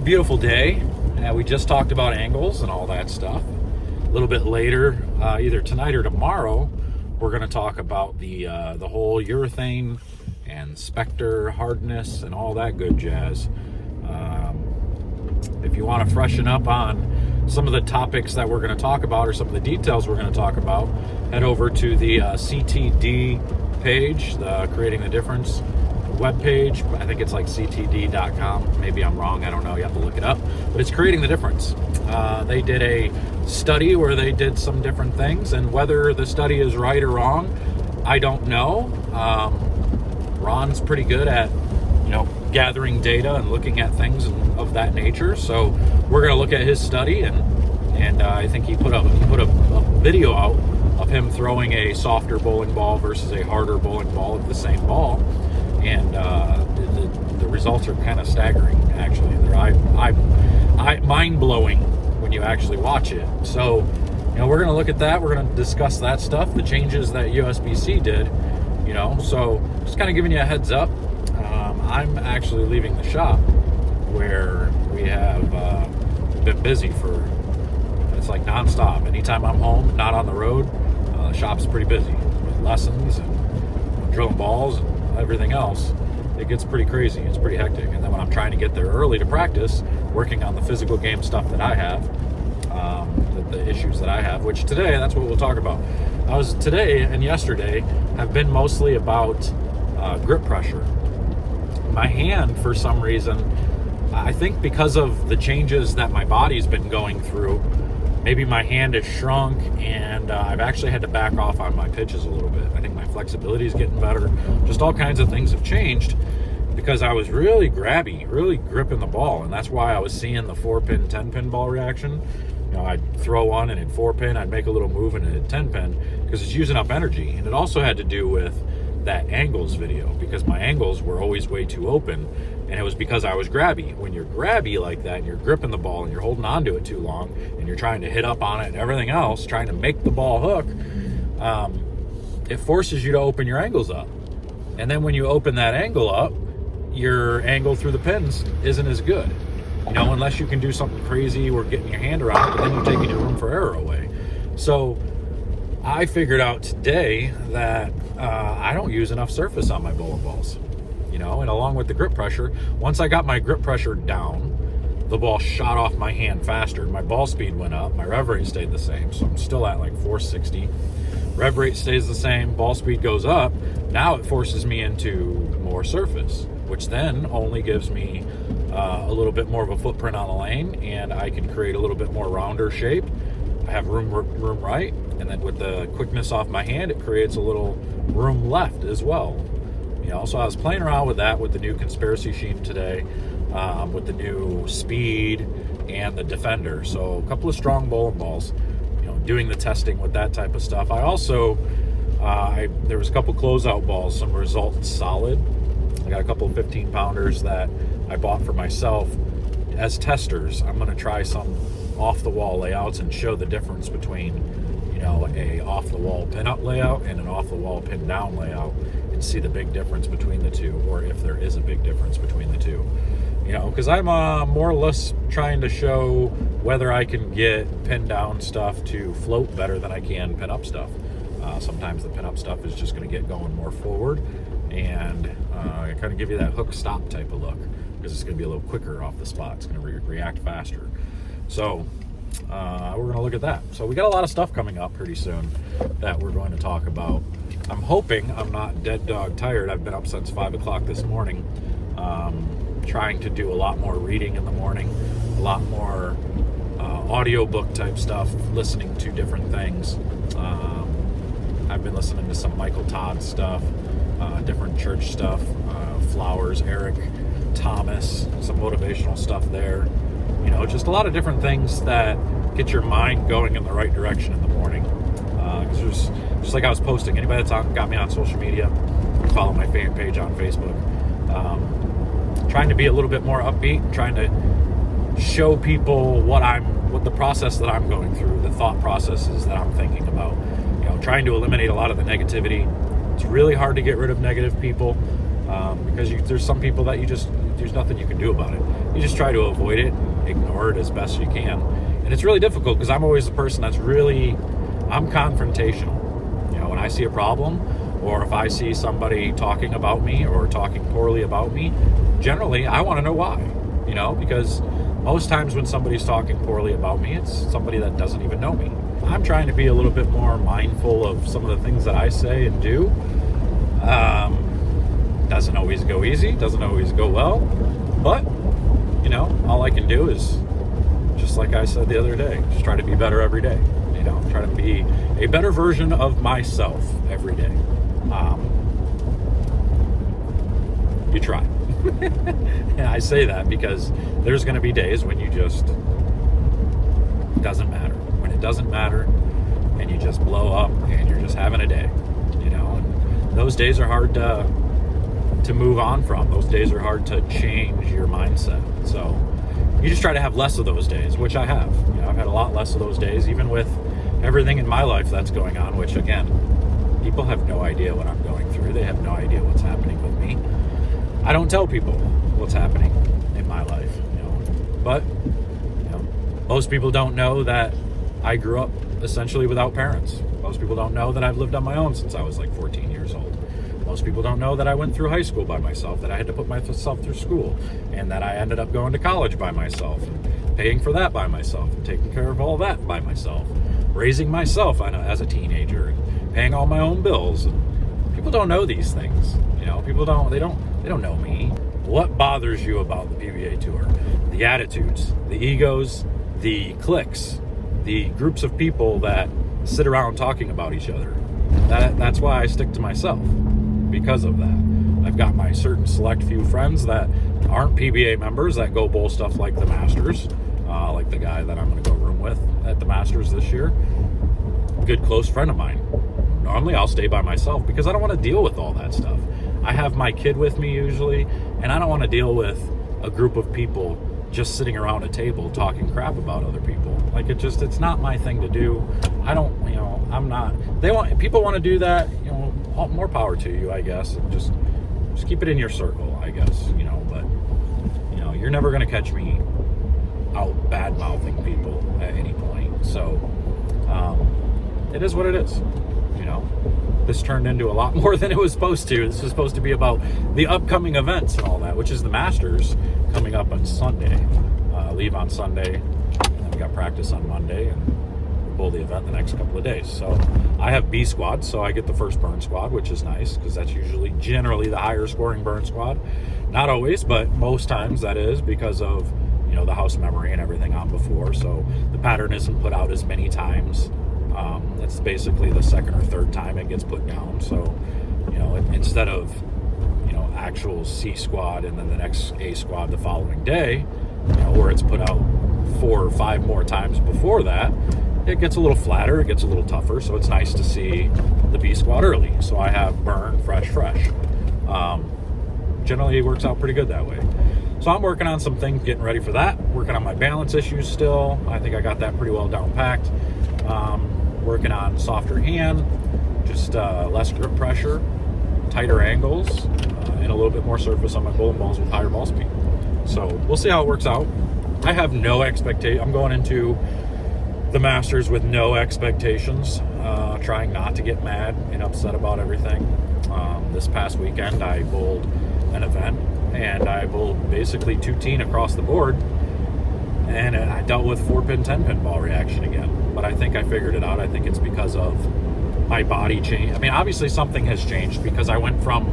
beautiful day. We just talked about angles and all that stuff. A little bit later, either tonight or tomorrow, we're going to talk about the whole urethane and specter hardness and all that good jazz. If you want to freshen up on some of the topics that we're going to talk about or some of the details we're going to talk about, head over to the CTD page, the Creating the Difference webpage. I think it's like ctd.com. Maybe I'm wrong. I don't know. You have to look it up. But it's Creating the Difference. They did a study where they did some different things, and whether the study is right or wrong, I don't know. Ron's pretty good at, gathering data and looking at things of that nature. So we're going to look at his study, and I think he put a video out of him throwing a softer bowling ball versus a harder bowling ball of the same ball. And the results are kind of staggering, actually. They're mind-blowing when you actually watch it. So, we're going to look at that. We're going to discuss that stuff, the changes that USBC did, So just kind of giving you a heads up. I'm actually leaving the shop where we have been busy it's like nonstop. Anytime I'm home, not on the road, the shop's pretty busy with lessons and drilling balls and everything else. It gets pretty crazy. It's pretty hectic. And then when I'm trying to get there early to practice, working on the physical game stuff that I have, the issues that I have, which today, that's what we'll talk about. Today and yesterday have been mostly about grip pressure. My hand, for some reason, I think because of the changes that my body's been going through, maybe my hand has shrunk, and I've actually had to back off on my pitches a little bit. I think my flexibility is getting better. Just all kinds of things have changed because I was really grabby, really gripping the ball, and that's why I was seeing the 4-pin, 10-pin ball reaction. I'd throw one and it'd 4-pin, I'd make a little move and it'd 10-pin because it's using up energy. And it also had to do with that angles video, because my angles were always way too open, and it was because I was grabby. When you're grabby like that and you're gripping the ball and you're holding on to it too long and you're trying to hit up on it and everything else, trying to make the ball hook, it forces you to open your angles up. And then when you open that angle up, your angle through the pins isn't as good, unless you can do something crazy or getting your hand around it, but then you're taking your room for error away. So I figured out today that I don't use enough surface on my bowling balls, and along with the grip pressure, once I got my grip pressure down, the ball shot off my hand faster. My ball speed went up. My rev rate stayed the same, so I'm still at like 460. Rev rate stays the same. Ball speed goes up. Now it forces me into more surface, which then only gives me a little bit more of a footprint on the lane, and I can create a little bit more rounder shape. I have room right, and then with the quickness off my hand, it creates a little room left as well. So I was playing around with that with the new Conspiracy Sheen today, with the new Speed and the Defender. So a couple of strong bowling balls, doing the testing with that type of stuff. I also, there was a couple closeout balls, some Result Solid. I got a couple of 15-pounders that I bought for myself as testers. I'm going to try some off-the-wall layouts and show the difference between, a off-the-wall pin-up layout and an off-the-wall pin-down layout, and see the big difference between the two, or if there is a big difference between the two. Because I'm more or less trying to show whether I can get pin-down stuff to float better than I can pin-up stuff. Sometimes the pin-up stuff is just going to get going more forward, and kind of give you that hook stop type of look, because it's going to be a little quicker off the spot. It's going to react faster. So we're going to look at that. So we got a lot of stuff coming up pretty soon that we're going to talk about. I'm hoping I'm not dead dog tired. I've been up since 5 o'clock this morning, trying to do a lot more reading in the morning, a lot more audiobook type stuff, listening to different things. I've been listening to some Michael Todd stuff, different church stuff, Flowers, Eric Thomas, some motivational stuff there. Just a lot of different things that get your mind going in the right direction in the morning. Because there's, just like I was posting, anybody that's got me on social media, follow my fan page on Facebook. Trying to be a little bit more upbeat, trying to show people what the process that I'm going through, the thought processes that I'm thinking about. Trying to eliminate a lot of the negativity. It's really hard to get rid of negative people because there's some people that there's nothing you can do about it. you just try to avoid it and ignore it as best you can. And it's really difficult because I'm always the person I'm confrontational. When I see a problem, or if I see somebody talking about me or talking poorly about me, generally I want to know why, because most times when somebody's talking poorly about me, it's somebody that doesn't even know me. I'm trying to be a little bit more mindful of some of the things that I say and do. Doesn't always go easy, doesn't always go well, but all I can do is, just like I said the other day, just try to be better every day. Try to be a better version of myself every day. You try. And I say that because there's going to be days when it doesn't matter. When it doesn't matter and you just blow up and you're just having a day, and those days are hard to move on from. Those days are hard to change your mindset. So you just try to have less of those days, which I have. I've had a lot less of those days, even with everything in my life that's going on, which again, people have no idea what I'm going through. They have no idea what's happening with me. I don't tell people what's happening in my life, but most people don't know that I grew up essentially without parents. Most people don't know that I've lived on my own since I was like 14 years old. Most people don't know that I went through high school by myself, that I had to put myself through school, and that I ended up going to college by myself, and paying for that by myself, and taking care of all that by myself, raising myself as a teenager, and paying all my own bills. And people don't know these things. People don't know me. What bothers you about the PBA Tour? The attitudes, the egos, the cliques, the groups of people that sit around talking about each other. That's why I stick to myself. Because of that, I've got my certain select few friends that aren't PBA members that go bowl stuff like the Masters, like the guy that I'm going to go room with at the Masters this year. Good close friend of mine. Normally I'll stay by myself because I don't want to deal with all that stuff. I have my kid with me usually, and I don't want to deal with a group of people just sitting around a table talking crap about other people. Like it's not my thing to do. I don't, I'm not. People want to do that, more power to you, I guess. And just keep it in your circle, I guess, but you're never going to catch me out bad mouthing people at any point. So it is what it is. This turned into a lot more than it was supposed to. This was supposed to be about the upcoming events and all that, which is the Masters coming up on Sunday. Leave on Sunday, and then we got practice on Monday, and we bowl the event the next couple of days. So I have B squad, so I get the first burn squad, which is nice because that's generally the higher scoring burn squad. Not always, but most times that is because of the house memory and everything on before. So the pattern isn't put out as many times. It's basically the second or third time it gets put down. So, instead of, actual C squad and then the next A squad the following day, where it's put out 4 or 5 more times before that, it gets a little flatter, it gets a little tougher. So it's nice to see the B squad early. So I have burn, fresh. Generally it works out pretty good that way. So I'm working on some things, getting ready for that. Working on my balance issues still. I think I got that pretty well down packed. Working on softer hand, just less grip pressure, tighter angles, and a little bit more surface on my bowling balls with higher ball speed. So we'll see how it works out. I have no expectation. I'm going into the Masters with no expectations, trying not to get mad and upset about everything. This past weekend I bowled an event, and I bowled basically 2-teen across the board, and I dealt with 4-pin, 10-pin ball reaction again. But I think I figured it out. I think it's because of my body change. I mean, obviously something has changed because I went from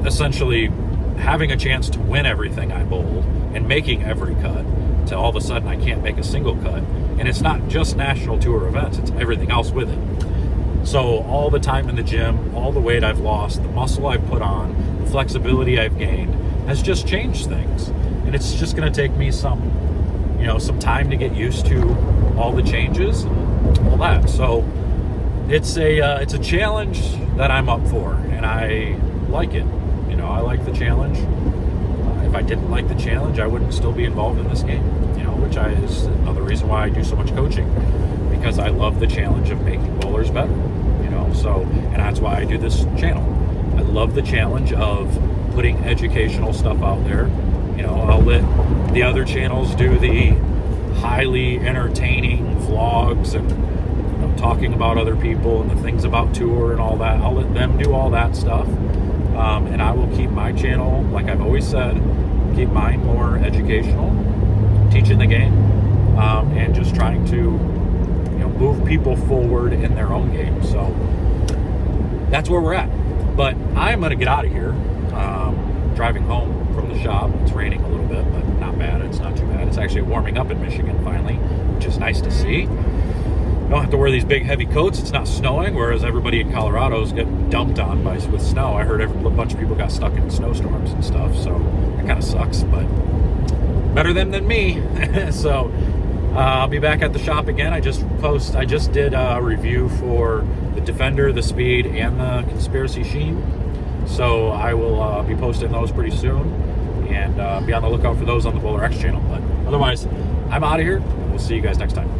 essentially having a chance to win everything I bowled and making every cut to all of a sudden I can't make a single cut. And it's not just national tour events, it's everything else with it. So all the time in the gym, all the weight I've lost, the muscle I've put on, the flexibility I've gained has just changed things. And it's just going to take me some time to get used to all the changes and all that. So it's a challenge that I'm up for, and I like it. I like the challenge. If I didn't like the challenge, I wouldn't still be involved in this game, which is another reason why I do so much coaching, because I love the challenge of making bowlers better, so, and that's why I do this channel. I love the challenge of putting educational stuff out there, You know, I'll let the other channels do the highly entertaining vlogs and, you know, talking about other people and the things about tour and all that. I'll let them do all that stuff. And I will keep my channel, like I've always said, keep mine more educational, teaching the game, and just trying to, you know, move people forward in their own game. So that's where we're at. But I'm going to get out of here. Driving home from the shop. It's raining a little bit, but not bad. It's not too bad. It's actually warming up in Michigan finally, which is nice to see. Don't have to wear these big heavy coats. It's not snowing, whereas everybody in Colorado is getting dumped on with snow. I heard a bunch of people got stuck in snowstorms and stuff, so that kind of sucks, but better them than me. So I'll be back at the shop again. I just did a review for the Defender, the Speed, and the Conspiracy Sheen. So I will be posting those pretty soon, and be on the lookout for those on the Bowler X channel. But otherwise, I'm out of here. We'll see you guys next time.